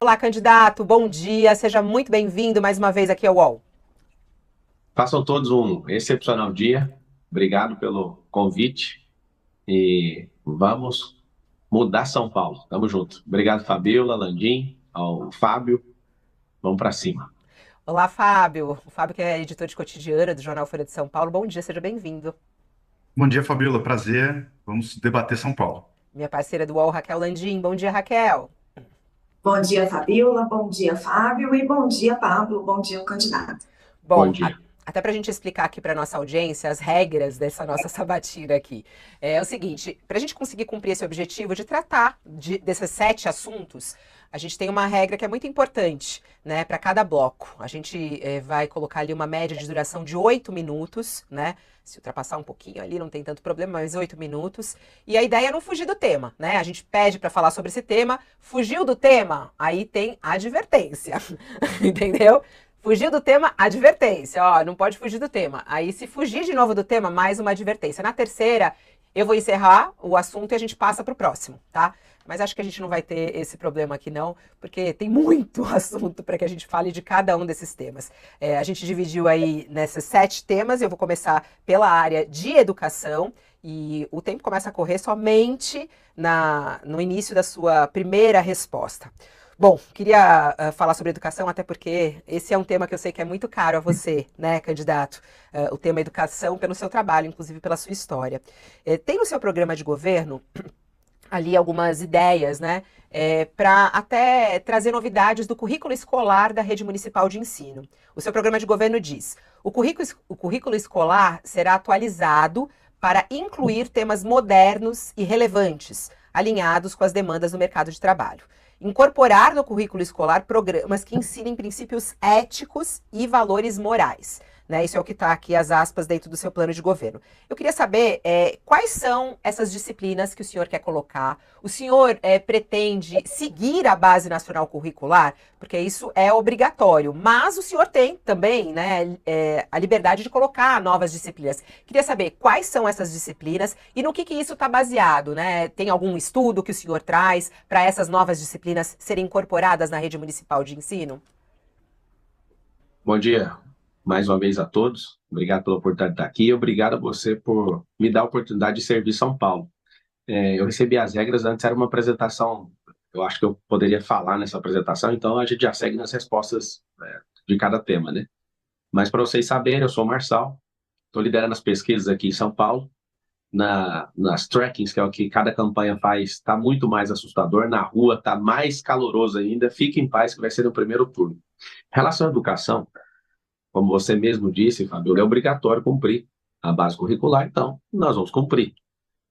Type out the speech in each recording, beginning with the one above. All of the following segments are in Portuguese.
Olá, candidato, bom dia, seja muito bem-vindo mais uma vez aqui ao UOL. Façam todos um excepcional dia. Obrigado pelo convite e vamos mudar São Paulo. Tamo junto. Obrigado, Fabiola, Landim, ao Fábio. Vamos para cima. Olá, Fábio. O Fábio que é editor de cotidiano do Jornal Folha de São Paulo. Bom dia, seja bem-vindo. Bom dia, Fabiola. Prazer. Vamos debater São Paulo. Minha parceira do UOL, Raquel Landim. Bom dia, Raquel. Bom dia, Fabiola. Bom dia, Fábio. E bom dia, Pablo. Bom dia, o candidato. Bom Bom, dia. até para a gente explicar aqui para nossa audiência as regras dessa nossa sabatina aqui. É o seguinte, para a gente conseguir cumprir esse objetivo de tratar desses 7 assuntos, a gente tem uma regra que é muito importante, né, para cada bloco. A gente vai colocar ali uma média de duração de 8 minutos, né? Se ultrapassar um pouquinho ali, não tem tanto problema, mas 8 minutos. E a ideia é não fugir do tema, né? A gente pede para falar sobre esse tema, fugiu do tema, aí tem advertência, entendeu? Fugiu do tema, advertência. Ó, não pode fugir do tema. Aí, se fugir de novo do tema, mais uma advertência. Na terceira, eu vou encerrar o assunto e a gente passa para o próximo, tá? Mas acho que a gente não vai ter esse problema aqui, não, porque tem muito assunto para que a gente fale de cada um desses temas. A gente dividiu aí nesses 7 temas. Eu vou começar pela área de educação. E o tempo começa a correr somente no início da sua primeira resposta. Bom, queria falar sobre educação, até porque esse é um tema que eu sei que é muito caro a você, né, candidato? O tema educação, pelo seu trabalho, inclusive pela sua história. Tem no seu programa de governo ali algumas ideias, né, para até trazer novidades do currículo escolar da rede municipal de ensino. O seu programa de governo diz: o currículo escolar será atualizado para incluir temas modernos e relevantes, alinhados com as demandas do mercado de trabalho. Incorporar no currículo escolar programas que ensinem princípios éticos e valores morais. Né? Isso é o que está aqui, as aspas, dentro do seu plano de governo. Eu queria saber quais são essas disciplinas que o senhor quer colocar. O senhor pretende seguir a Base Nacional Curricular? Porque isso é obrigatório. Mas o senhor tem também, né, a liberdade de colocar novas disciplinas. Queria saber quais são essas disciplinas e no que isso está baseado. Né? Tem algum estudo que o senhor traz para essas novas disciplinas serem incorporadas na rede municipal de ensino? Bom dia mais uma vez a todos. Obrigado pela oportunidade de estar aqui. Obrigado a você por me dar a oportunidade de servir São Paulo. Eu recebi as regras, antes era uma apresentação, eu acho que eu poderia falar nessa apresentação, então a gente já segue nas respostas de cada tema, né? Mas para vocês saberem, eu sou o Marçal, estou liderando as pesquisas aqui em São Paulo, nas trackings, que é o que cada campanha faz, está muito mais assustador, na rua está mais caloroso ainda, fique em paz que vai ser no primeiro turno. Em relação à educação, como você mesmo disse, Fabio, é obrigatório cumprir a base curricular, então nós vamos cumprir.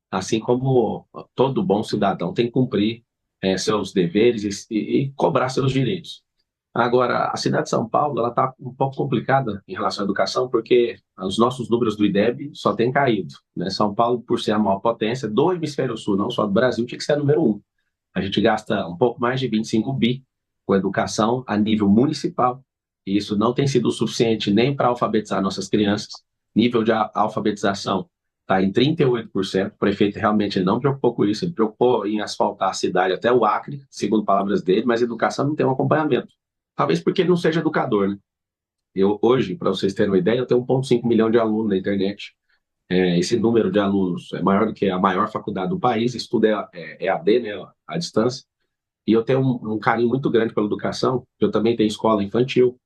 Assim como todo bom cidadão tem que cumprir seus deveres e cobrar seus direitos. Agora, a cidade de São Paulo ela está um pouco complicada em relação à educação, porque os nossos números do IDEB só têm caído. Né? São Paulo, por ser a maior potência do hemisfério sul, não só do Brasil, tinha que ser a número um. A gente gasta um pouco mais de 25 bi com educação a nível municipal, e isso não tem sido o suficiente nem para alfabetizar nossas crianças. Nível de alfabetização está em 38%. O prefeito realmente não preocupou com isso, ele preocupou em asfaltar a cidade até o Acre, segundo palavras dele, mas a educação não tem um acompanhamento. Talvez porque ele não seja educador, né? Eu, hoje, para vocês terem uma ideia, eu tenho 1,5 milhão de alunos na internet. Esse número de alunos é maior do que a maior faculdade do país, isso tudo é EAD, né, à distância. E eu tenho um carinho muito grande pela educação, eu também tenho escola infantil,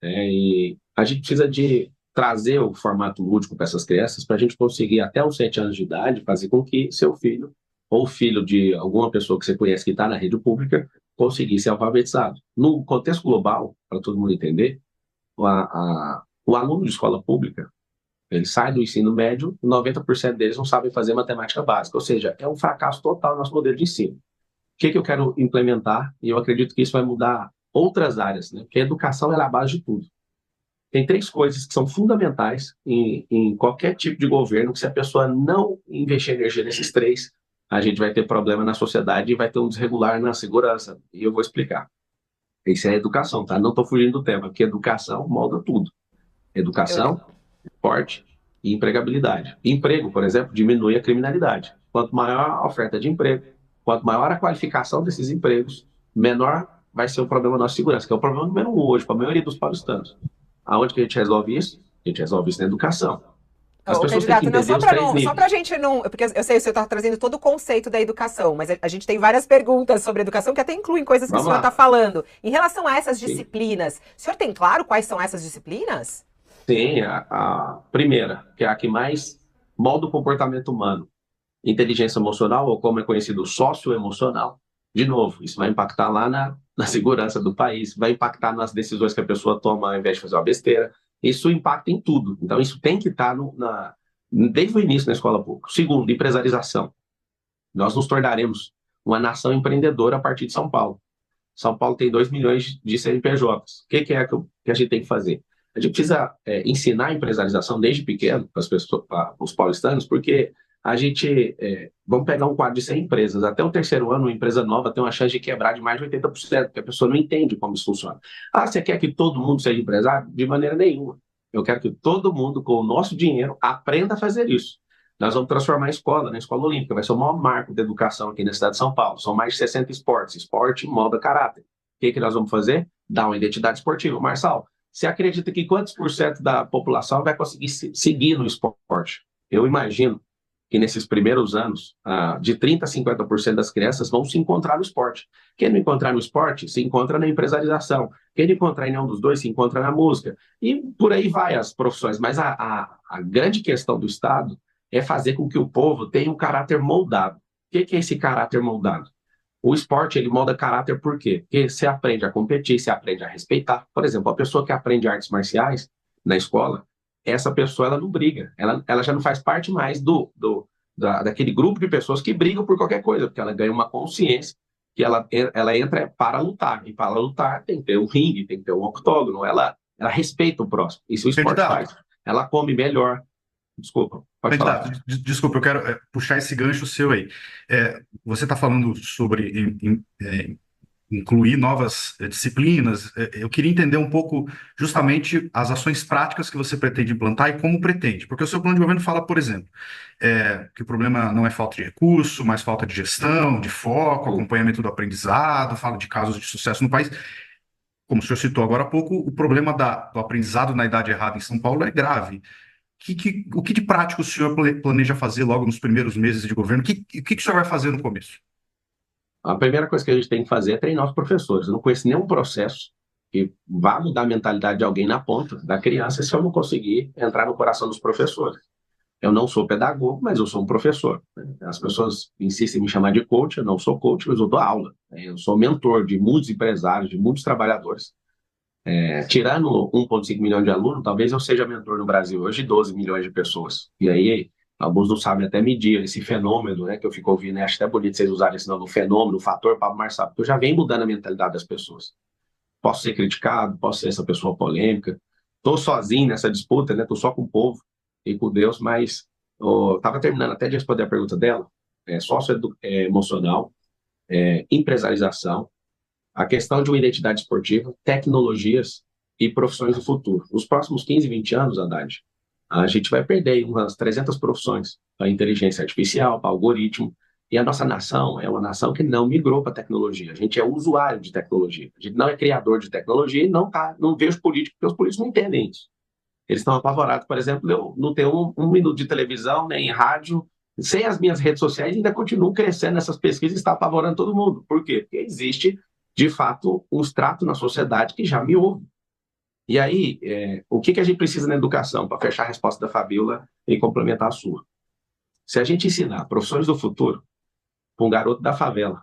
e a gente precisa de trazer o formato lúdico para essas crianças, para a gente conseguir, até os 7 anos de idade, fazer com que seu filho, ou filho de alguma pessoa que você conhece que está na rede pública, conseguisse ser alfabetizado. No contexto global, para todo mundo entender, o aluno de escola pública, ele sai do ensino médio, 90% deles não sabem fazer matemática básica, ou seja, é um fracasso total no nosso modelo de ensino. O que eu quero implementar? E eu acredito que isso vai mudar outras áreas, né? Porque a educação é a base de tudo. Tem 3 coisas que são fundamentais em qualquer tipo de governo, que se a pessoa não investir energia nesses 3, a gente vai ter problema na sociedade e vai ter um desregular na segurança. E eu vou explicar. Isso é educação, tá? Não estou fugindo do tema, porque educação molda tudo. Eu, Educação, esporte e empregabilidade. Emprego, por exemplo, diminui a criminalidade. Quanto maior a oferta de emprego, quanto maior a qualificação desses empregos, menor vai ser o problema da nossa segurança, que é o problema número 1 hoje, para a maioria dos paulistanos. Aonde que a gente resolve isso? A gente resolve isso na educação. As Ô, pessoas têm que candidato, não, entender os três só pra níveis. gente não. Porque eu sei que o senhor está trazendo todo o conceito da educação, mas a gente tem várias perguntas sobre educação que até incluem coisas que o Vamos senhor está lá. falando. Em relação a essas Sim. disciplinas, o senhor tem claro quais são essas disciplinas? Tem a primeira, que é a que mais molda o comportamento humano. Inteligência emocional, ou como é conhecido, socioemocional. De novo, isso vai impactar lá na segurança do país, vai impactar nas decisões que a pessoa toma ao invés de fazer uma besteira. Isso impacta em tudo. Então, isso tem que estar desde o início na escola pública. Segundo, empresarização. Nós nos tornaremos uma nação empreendedora a partir de São Paulo. São Paulo tem 2 milhões de CNPJs. O que é que a gente tem que fazer? A gente precisa ensinar a empresarização desde pequeno para as pessoas, para os paulistanos, porque a gente, vamos pegar um quadro de 100 empresas, até o terceiro ano, uma empresa nova tem uma chance de quebrar de mais de 80%, porque a pessoa não entende como isso funciona. Ah, você quer que todo mundo seja empresário? De maneira nenhuma. Eu quero que todo mundo, com o nosso dinheiro, aprenda a fazer isso. Nós vamos transformar a escola na escola olímpica, vai ser o maior marco da educação aqui na cidade de São Paulo. São mais de 60 esportes, esporte, moda, caráter. O que nós vamos fazer? Dar uma identidade esportiva. Marçal, você acredita que quantos por cento da população vai conseguir seguir no esporte? Eu imagino que nesses primeiros anos, de 30% a 50% das crianças vão se encontrar no esporte. Quem não encontrar no esporte, se encontra na empresarização. Quem não encontrar em nenhum dos dois, se encontra na música. E por aí vai as profissões. Mas a grande questão do Estado é fazer com que o povo tenha um caráter moldado. O que é esse caráter moldado? O esporte, ele molda caráter por quê? Porque você aprende a competir, você aprende a respeitar. Por exemplo, a pessoa que aprende artes marciais na escola, essa pessoa ela não briga. Ela já não faz parte mais daquele grupo de pessoas que brigam por qualquer coisa, porque ela ganha uma consciência que ela entra para lutar. E para lutar tem que ter um ringue, tem que ter um octógono. Ela respeita o próximo. Isso o esporte Candidato, faz. Ela come melhor. Desculpa, pode falar. candidato, desculpa, eu quero puxar esse gancho seu aí. Você está falando sobre incluir novas disciplinas. Eu queria entender um pouco justamente as ações práticas que você pretende implantar e como pretende. Porque o seu plano de governo fala, por exemplo, que o problema não é falta de recurso, mas falta de gestão, de foco, acompanhamento do aprendizado, fala de casos de sucesso no país. Como o senhor citou agora há pouco, o problema do aprendizado na idade errada em São Paulo é grave. O que de prático o senhor planeja fazer logo nos primeiros meses de governo? O que o senhor vai fazer no começo? A primeira coisa que a gente tem que fazer é treinar os professores. Eu não conheço nenhum processo que vá mudar a mentalidade de alguém na ponta da criança se eu não conseguir entrar no coração dos professores. Eu não sou pedagogo, mas eu sou um professor. As pessoas insistem em me chamar de coach, eu não sou coach, mas eu dou aula. Eu sou mentor de muitos empresários, de muitos trabalhadores. Tirando 1,5 milhão de alunos, talvez eu seja mentor no Brasil hoje de 12 milhões de pessoas. E aí, alguns não sabem até medir esse fenômeno, né, que eu fico ouvindo, né? Acho até bonito vocês usarem esse nome, o fenômeno, o fator Pablo Marçal, porque eu já venho mudando a mentalidade das pessoas. Posso ser criticado, posso ser essa pessoa polêmica, estou sozinho nessa disputa, né? Estou só com o povo e com Deus, mas estava terminando até de responder a pergunta dela, socioemocional, empresarização, a questão de uma identidade esportiva, tecnologias e profissões do futuro. Nos próximos 15, 20 anos, Haddad, a gente vai perder umas 300 profissões para inteligência artificial, para algoritmo, e a nossa nação é uma nação que não migrou para a tecnologia. A gente é usuário de tecnologia. A gente não é criador de tecnologia e não vê os políticos, porque os políticos não entendem isso. Eles estão apavorados, por exemplo, eu não tenho um minuto de televisão, nem rádio, sem as minhas redes sociais, ainda continuam crescendo nessas pesquisas e está apavorando todo mundo. Por quê? Porque existe, de fato, um extrato na sociedade que já me ouve. E aí, o que a gente precisa na educação, para fechar a resposta da Fabíola e complementar a sua? Se a gente ensinar profissões do futuro para um garoto da favela,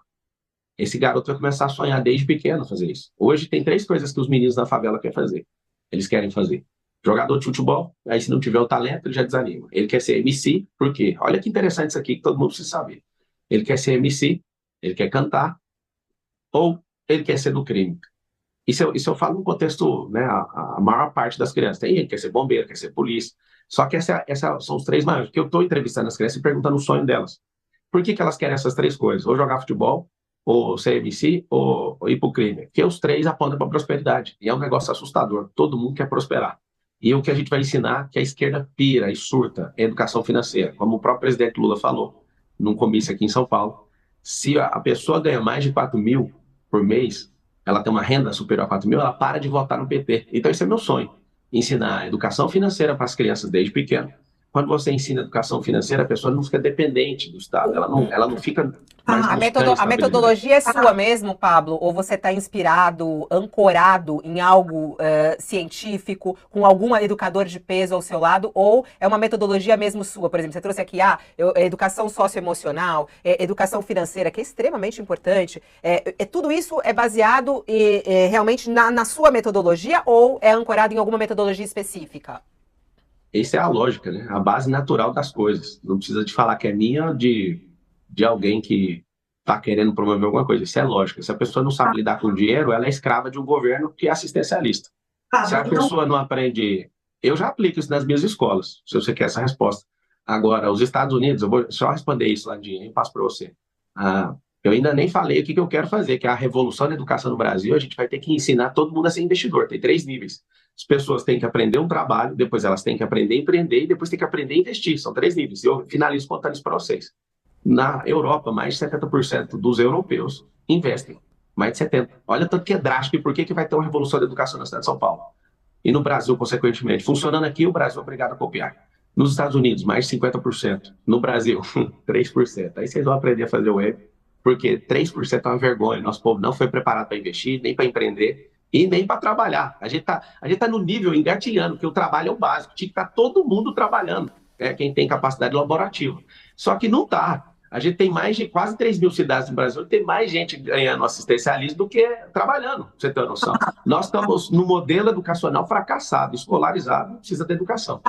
esse garoto vai começar a sonhar desde pequeno fazer isso. Hoje tem 3 coisas que os meninos da favela querem fazer. Eles querem fazer jogador de futebol, aí se não tiver o talento, ele já desanima. Ele quer ser MC, por quê? Olha que interessante isso aqui que todo mundo precisa saber. Ele quer ser MC, ele quer cantar, ou ele quer ser do crime. Isso eu falo no contexto, né, a maior parte das crianças. Tem gente que quer ser bombeiro, quer ser polícia. Só que essa são os 3 maiores. Porque eu estou entrevistando as crianças e perguntando o sonho delas. Por que elas querem essas 3 coisas? Ou jogar futebol, ou ser MC, ou ir para o crime. Porque os 3 apontam para a prosperidade. E é um negócio assustador. Todo mundo quer prosperar. E o que a gente vai ensinar, que a esquerda pira e surta, é educação financeira. Como o próprio presidente Lula falou, num comício aqui em São Paulo. Se a pessoa ganha mais de 4 mil por mês, ela tem uma renda superior a 4 mil, ela para de votar no PT. Então, esse é meu sonho, ensinar educação financeira para as crianças desde pequeno. Quando você ensina educação financeira, a pessoa não fica dependente do Estado, ela não fica mais A, buscando a estabilidade. metodologia é sua mesmo, Pablo? Ou você está inspirado, ancorado em algo científico, com algum educador de peso ao seu lado? Ou é uma metodologia mesmo sua? Por exemplo, você trouxe aqui educação socioemocional, educação financeira, que é extremamente importante. Tudo isso é baseado realmente na sua metodologia ou é ancorado em alguma metodologia específica? Essa é a lógica, né? A base natural das coisas. Não precisa de falar que é minha ou de alguém que está querendo promover alguma coisa. Isso é lógica. Se a pessoa não sabe lidar com dinheiro, ela é escrava de um governo que é assistencialista. Se a pessoa não aprende... Eu já aplico isso nas minhas escolas, se você quer essa resposta. Agora, os Estados Unidos, eu vou só responder isso lá e passo para você. Eu ainda nem falei o que eu quero fazer, que é a revolução da educação no Brasil. A gente vai ter que ensinar todo mundo a ser investidor. Tem 3 níveis. As pessoas têm que aprender um trabalho, depois elas têm que aprender a empreender e depois têm que aprender a investir. São 3 níveis. E eu finalizo contando isso para vocês. Na Europa, mais de 70% dos europeus investem. Mais de 70%. Olha tanto que é drástico e por que vai ter uma revolução da educação na cidade de São Paulo. E no Brasil, consequentemente. Funcionando aqui, o Brasil é obrigado a copiar. Nos Estados Unidos, mais de 50%. No Brasil, 3%. Aí vocês vão aprender a fazer o web, porque 3% é uma vergonha. Nosso povo não foi preparado para investir, nem para empreender e nem para trabalhar. A gente tá no nível engatilhando, que o trabalho é o básico. Tinha que estar todo mundo trabalhando, quem tem capacidade laborativa. Só que não está. A gente tem mais de quase 3 mil cidades no Brasil, tem mais gente ganhando assistencialismo do que trabalhando, pra você ter uma noção. Nós estamos no modelo educacional fracassado, escolarizado, precisa ter educação.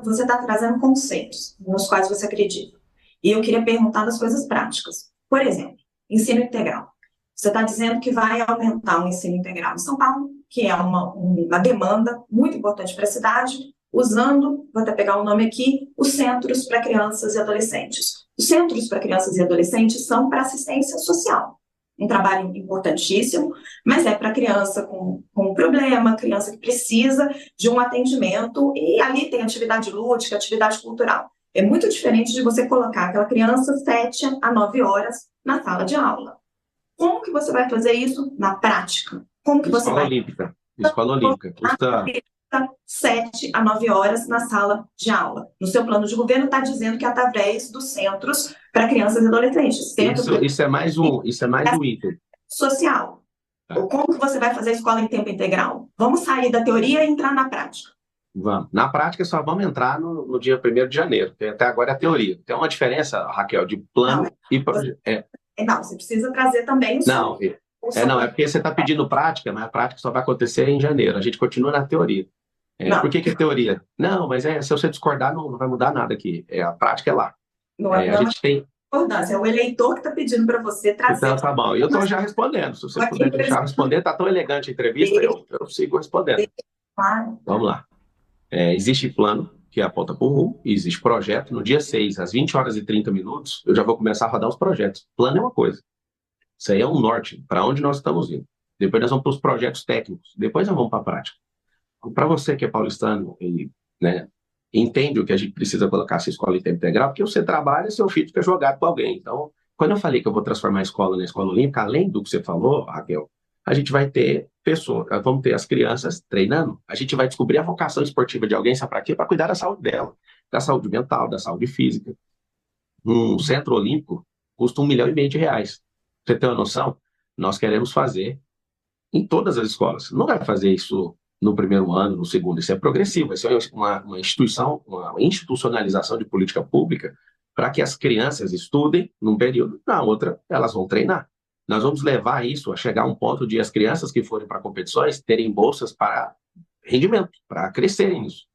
Você está trazendo conceitos nos quais você acredita. E eu queria perguntar das coisas práticas. Por exemplo, ensino integral. Você está dizendo que vai aumentar o ensino integral em São Paulo, que é uma demanda muito importante para a cidade, usando, vou até pegar o nome aqui, os centros para crianças e adolescentes. Os centros para crianças e adolescentes são para assistência social. Um trabalho importantíssimo, mas é para criança com problema, criança que precisa de um atendimento, e ali tem atividade lúdica, atividade cultural. É muito diferente de você colocar aquela criança 7 a 9 horas na sala de aula. Como que você vai fazer isso na prática? Como que você vai... Escola Olímpica. Custa 7 a 9 horas na sala de aula. No seu plano de governo está dizendo que é através dos centros para crianças e adolescentes. Isso é mais um item. Social. Tá. Como que você vai fazer a escola em tempo integral? Vamos sair da teoria e entrar na prática. Vamos. Na prática, só vamos entrar no dia 1º de janeiro, que até agora é a teoria. Tem uma diferença, Raquel, de plano e projeto. Não, você precisa trazer também o Não, é porque você está pedindo prática, mas a prática só vai acontecer em janeiro. A gente continua na teoria. Por que é teoria? Não, mas se você discordar, não vai mudar nada aqui. A prática é lá. A gente tem... É o eleitor que está pedindo para você trazer. Então, tá bom. Eu estou já respondendo. Se você puder deixar responder, está tão elegante a entrevista, eu sigo respondendo. Claro. Vamos lá. Existe plano, que aponta para o rumo, e existe projeto. No dia 6, às 20 horas e 30 minutos, eu já vou começar a rodar os projetos. Plano é uma coisa. Isso aí é um norte, para onde nós estamos indo. Depois nós vamos para os projetos técnicos. Depois nós vamos para a prática. Para você que é paulistano e entende o que a gente precisa colocar essa escola em tempo integral, porque você trabalha e seu filho fica jogado com alguém. Então, quando eu falei que eu vou transformar a escola na escola olímpica, além do que você falou, Raquel, a gente vai ter pessoas, vamos ter as crianças treinando, a gente vai descobrir a vocação esportiva de alguém, sabe para quê? Para cuidar da saúde dela, da saúde mental, da saúde física. Um centro olímpico custa R$1,5 milhão. Pra você ter uma noção, nós queremos fazer em todas as escolas. Não vai fazer isso no primeiro ano, no segundo, isso é progressivo, isso é uma institucionalização de política pública para que as crianças estudem num período, na outra elas vão treinar. Nós vamos levar isso a chegar a um ponto de as crianças que forem para competições terem bolsas para rendimento, para crescerem nisso.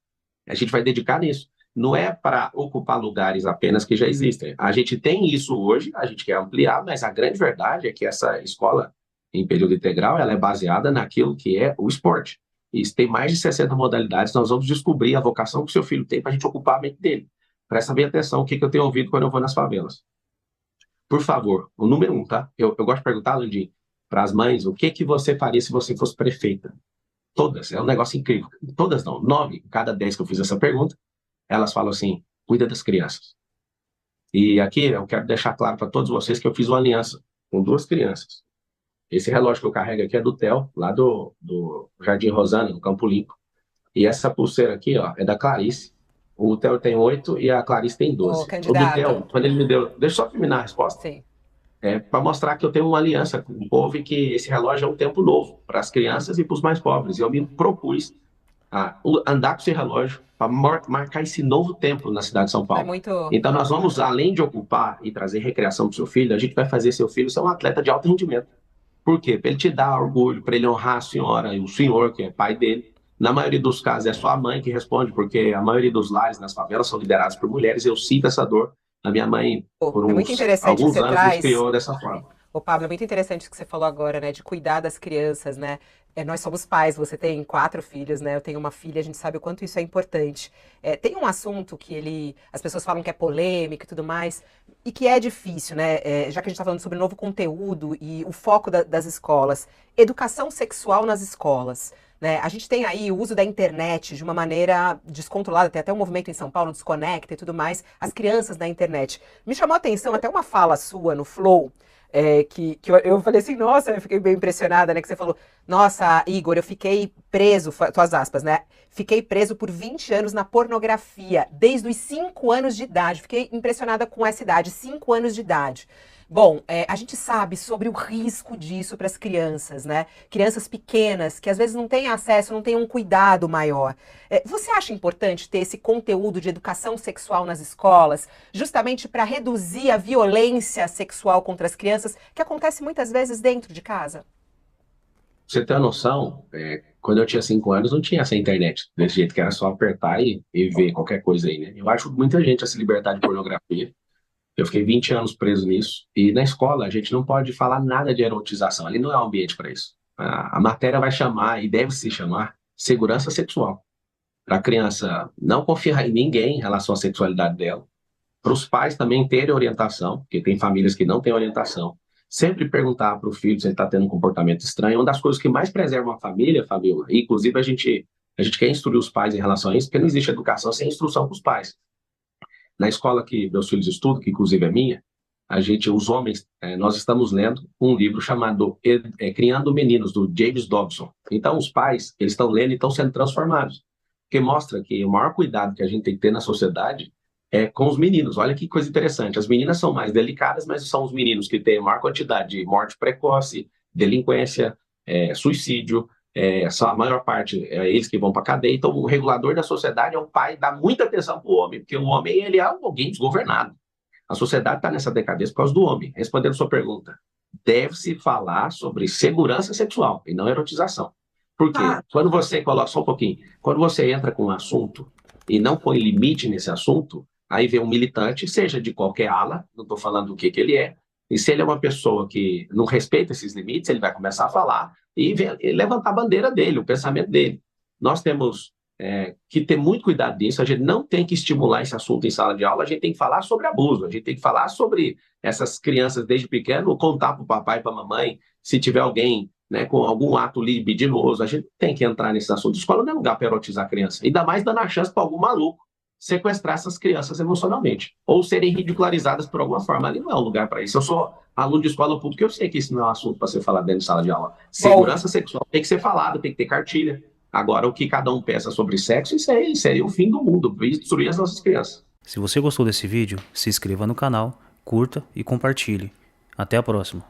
A gente vai dedicar nisso. Não é para ocupar lugares apenas que já existem. A gente tem isso hoje, a gente quer ampliar, mas a grande verdade é que essa escola em período integral ela é baseada naquilo que é o esporte. E tem mais de 60 modalidades, nós vamos descobrir a vocação que o seu filho tem para a gente ocupar a mente dele. Presta bem atenção o que eu tenho ouvido quando eu vou nas favelas. Por favor, o número 1, tá? Eu gosto de perguntar, Landim, para as mães, o que você faria se você fosse prefeita? Todas, é um negócio incrível. Todas não, 9 cada 10 que eu fiz essa pergunta, elas falam assim, cuida das crianças. E aqui eu quero deixar claro para todos vocês que eu fiz uma aliança com 2 crianças. Esse relógio que eu carrego aqui é do Theo, lá do Jardim Rosana, no Campo Limpo. E essa pulseira aqui, ó, é da Clarice. O Theo tem 8 e a Clarice tem Ô, 12. O do Theo, candidato, quando ele me deu. Deixa eu só terminar a resposta. sim. Para mostrar que eu tenho uma aliança com o povo e que esse relógio é um tempo novo para as crianças e para os mais pobres. E eu me propus a andar com esse relógio para marcar esse novo tempo na cidade de São É Paulo. muito. Então, nós vamos, além de ocupar e trazer recreação para o seu filho, a gente vai fazer seu filho ser um atleta de alto rendimento. Por quê? Para ele te dar orgulho, para ele honrar a senhora e o senhor, que é pai dele. Na maioria dos casos, é só a mãe que responde, porque a maioria dos lares nas favelas são liderados por mulheres. Eu sinto essa dor. A minha mãe, por É muito interessante que alguns você anos, nos traz. criou dessa forma. Ô, Pablo, é muito interessante o que você falou agora, né? De cuidar das crianças, né? Nós somos pais, você tem 4 filhos, né? Eu tenho uma filha, a gente sabe o quanto isso é importante. Tem um assunto que as pessoas falam que é polêmico e tudo mais, e que é difícil, né? Já que a gente está falando sobre novo conteúdo e o foco das escolas, educação sexual nas escolas. Né? A gente tem aí o uso da internet de uma maneira descontrolada, tem até um movimento em São Paulo, Desconecta e tudo mais, as crianças na internet. Me chamou a atenção até uma fala sua no Flow, que eu falei assim, nossa, eu fiquei bem impressionada, né? Que você falou, nossa, Igor, eu fiquei preso, tuas aspas, né? Fiquei preso por 20 anos na pornografia, desde os 5 anos de idade. Fiquei impressionada com essa idade, 5 anos de idade. Bom, a gente sabe sobre o risco disso para as crianças, né? Crianças pequenas que às vezes não têm acesso, não têm um cuidado maior. Você acha importante ter esse conteúdo de educação sexual nas escolas, justamente para reduzir a violência sexual contra as crianças, que acontece muitas vezes dentro de casa? Você tem uma noção, quando eu tinha 5 anos, não tinha essa internet desse jeito, que era só apertar e ver qualquer coisa aí, né? Eu acho muita gente a se libertar de pornografia. Eu fiquei 20 anos preso nisso. E na escola, a gente não pode falar nada de erotização. Ali não é um ambiente para isso. A matéria vai chamar, e deve se chamar, segurança sexual. Para a criança não confiar em ninguém em relação à sexualidade dela. Para os pais também terem orientação, porque tem famílias que não têm orientação. Sempre perguntar para o filho se ele está tendo um comportamento estranho. Uma das coisas que mais preserva a família, Fabiola, e inclusive a gente quer instruir os pais em relação a isso, porque não existe educação sem instrução para os pais. Na escola que meus filhos estudam, que inclusive é minha, os homens, nós estamos lendo um livro chamado Criando Meninos, do James Dobson. Então, os pais, eles estão lendo e estão sendo transformados, porque mostra que o maior cuidado que a gente tem que ter na sociedade é com os meninos. Olha que coisa interessante. As meninas são mais delicadas, mas são os meninos que têm a maior quantidade de morte precoce, delinquência, suicídio, a maior parte é eles que vão para a cadeia. Então, o regulador da sociedade é o pai, dá muita atenção para o homem, porque o homem ele é alguém desgovernado. A sociedade está nessa decadência por causa do homem. Respondendo a sua pergunta, deve-se falar sobre segurança sexual e não erotização. Por quê? Ah, Quando você coloca, só um pouquinho, quando você entra com um assunto e não põe limite nesse assunto, aí vem um militante, seja de qualquer ala, não estou falando do que ele é, e se ele é uma pessoa que não respeita esses limites, ele vai começar a falar e levantar a bandeira dele, o pensamento dele. Nós temos que ter muito cuidado disso, a gente não tem que estimular esse assunto em sala de aula, a gente tem que falar sobre abuso, a gente tem que falar sobre essas crianças desde pequeno, contar para o papai e para a mamãe, se tiver alguém, né, com algum ato libidinoso, a gente tem que entrar nesse assunto. Escola não é lugar para erotizar a criança, ainda mais dando a chance para algum maluco sequestrar essas crianças emocionalmente, ou serem ridicularizadas por alguma forma. Ali não é um lugar para isso. Eu sou aluno de escola pública, eu sei que isso não é um assunto para ser falado dentro de sala de aula. Bom, Segurança sexual tem que ser falado, tem que ter cartilha. Agora, o que cada um pensa sobre sexo, isso aí é o fim do mundo, destruir as nossas crianças. Se você gostou desse vídeo, se inscreva no canal, curta e compartilhe. Até a próxima.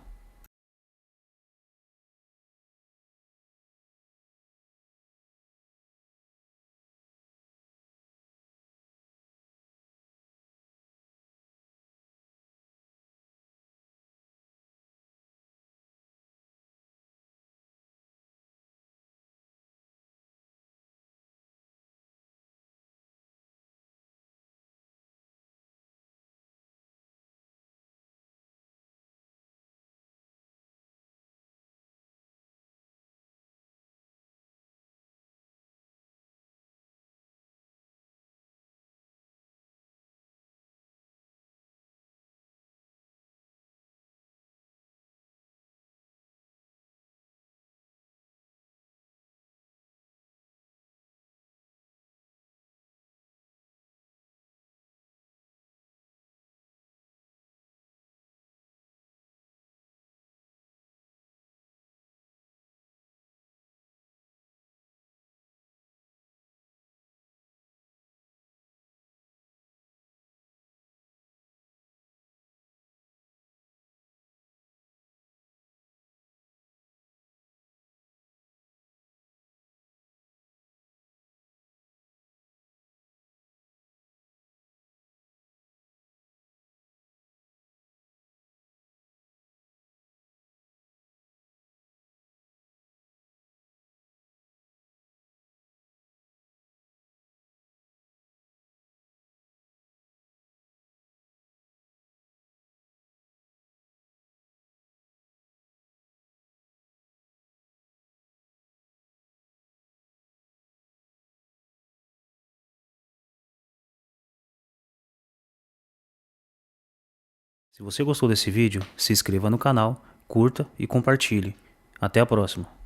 Se você gostou desse vídeo, se inscreva no canal, curta e compartilhe. Até a próxima.